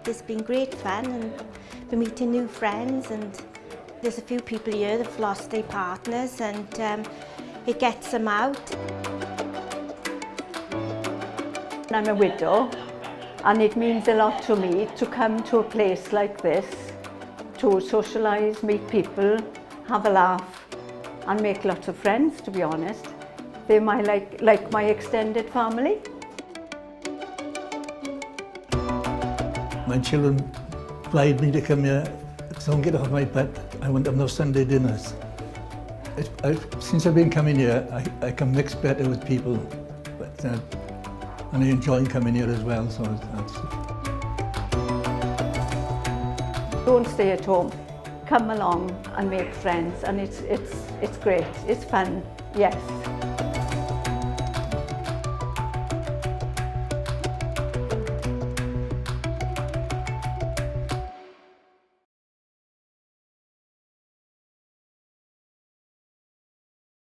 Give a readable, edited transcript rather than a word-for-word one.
it's been great fun, and we're meeting new friends, and there's a few people here that have lost their partners, and it gets them out. I'm a widow, and it means a lot to me to come to a place like this to socialise, meet people, have a laugh and make lots of friends, to be honest. They're like my extended family. My children bribed me to come here. Don't get off my butt. I want them no Sunday dinners. Since I've been coming here, I can mix better with people. And I enjoy coming here as well. So Don't stay at home. Come along and make friends, and it's great. It's fun. Yes.